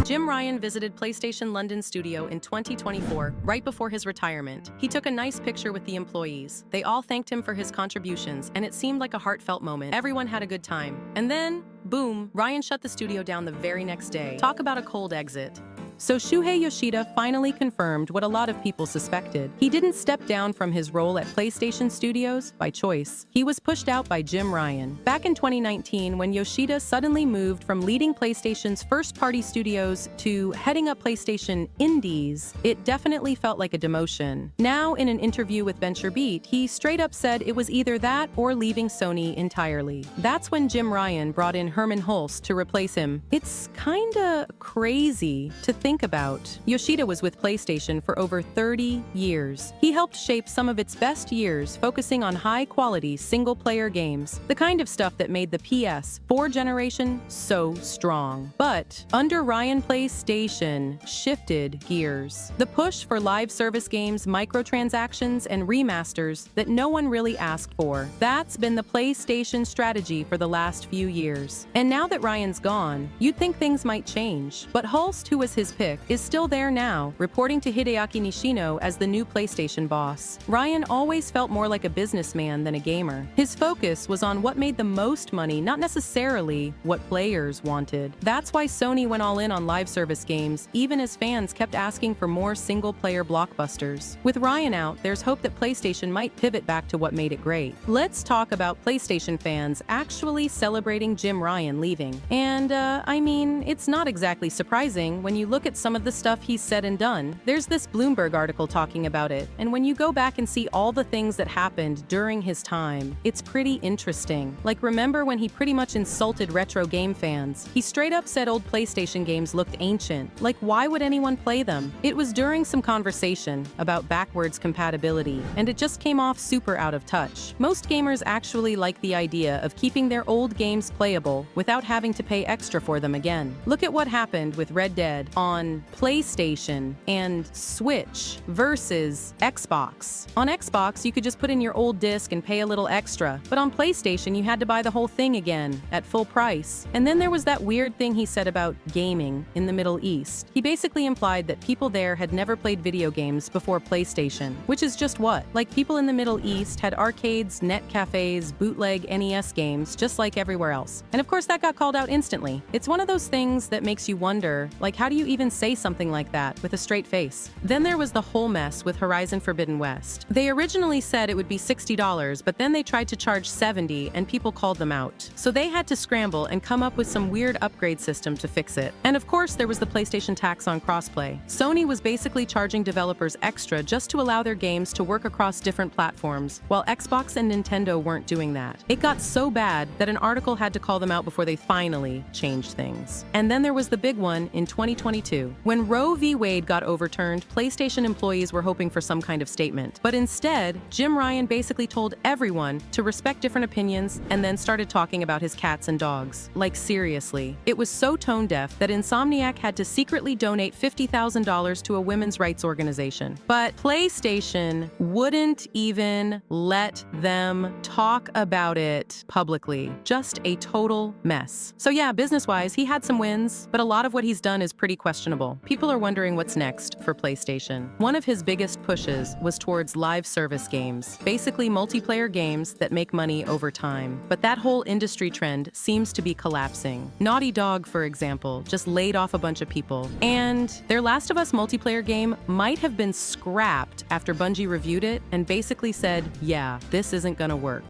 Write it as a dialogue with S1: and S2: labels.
S1: Jim Ryan visited PlayStation London studio in 2024, right before his retirement. He took a nice picture with the employees. They all thanked him for his contributions, and it seemed like a heartfelt moment. Everyone had a good time. And then, boom, Ryan shut the studio down the very next day. Talk about a cold exit. So Shuhei Yoshida finally confirmed what a lot of people suspected. He didn't step down from his role at PlayStation Studios by choice. He was pushed out by Jim Ryan. Back in 2019, when Yoshida suddenly moved from leading PlayStation's first-party studios to heading up PlayStation Indies, it definitely felt like a demotion. Now, in an interview with VentureBeat, he straight up said it was either that or leaving Sony entirely. That's when Jim Ryan brought in Hermen Hulst to replace him. It's kinda crazy to think about. Yoshida was with PlayStation for over 30 years. He helped shape some of its best years, focusing on high-quality single-player games, the kind of stuff that made the PS4 generation so strong. But under Ryan, PlayStation shifted gears. The push for live service games, microtransactions, and remasters that no one really asked for. That's been the PlayStation strategy for the last few years. And now that Ryan's gone, you'd think things might change. But Hulst, who was his pick, is still there now, reporting to Hideaki Nishino as the new PlayStation boss. Ryan always felt more like a businessman than a gamer. His focus was on what made the most money, not necessarily what players wanted. That's why Sony went all in on live service games, even as fans kept asking for more single-player blockbusters. With Ryan out, there's hope that PlayStation might pivot back to what made it great. Let's talk about PlayStation fans actually celebrating Jim Ryan leaving. And, I mean, it's not exactly surprising when you look at some of the stuff he's said and done. There's this Bloomberg article talking about it, and when you go back and see all the things that happened during his time, it's pretty interesting. Like, remember when he pretty much insulted retro game fans? He straight up said old PlayStation games looked ancient. Like, why would anyone play them? It was during some conversation about backwards compatibility, and it just came off super out of touch. Most gamers actually like the idea of keeping their old games playable without having to pay extra for them again. Look at what happened with Red Dead on PlayStation and Switch versus Xbox. On Xbox, you could just put in your old disc and pay a little extra, but on PlayStation, you had to buy the whole thing again at full price. And then there was that weird thing he said about gaming in the Middle East. He basically implied that people there had never played video games before PlayStation, which is just what? Like, people in the Middle East had arcades, net cafes, bootleg NES games, just like everywhere else. And of course, that got called out instantly. It's one of those things that makes you wonder, like, how do you even say something like that with a straight face? Then there was the whole mess with Horizon Forbidden West. They originally said it would be $60, but then they tried to charge $70 and people called them out. So they had to scramble and come up with some weird upgrade system to fix it. And of course, there was the PlayStation tax on crossplay. Sony was basically charging developers extra just to allow their games to work across different platforms, while Xbox and Nintendo weren't doing that. It got so bad that an article had to call them out before they finally changed things. And then there was the big one in 2022. When Roe v. Wade got overturned, PlayStation employees were hoping for some kind of statement. But instead, Jim Ryan basically told everyone to respect different opinions and then started talking about his cats and dogs. Like, seriously. It was so tone-deaf that Insomniac had to secretly donate $50,000 to a women's rights organization. But PlayStation wouldn't even let them talk about it publicly. Just a total mess. So yeah, business-wise, he had some wins, but a lot of what he's done is pretty questionable. People are wondering what's next for PlayStation. One of his biggest pushes was towards live service games, basically multiplayer games that make money over time. But that whole industry trend seems to be collapsing. Naughty Dog, for example, just laid off a bunch of people. And their Last of Us multiplayer game might have been scrapped after Bungie reviewed it and basically said, yeah, this isn't gonna work.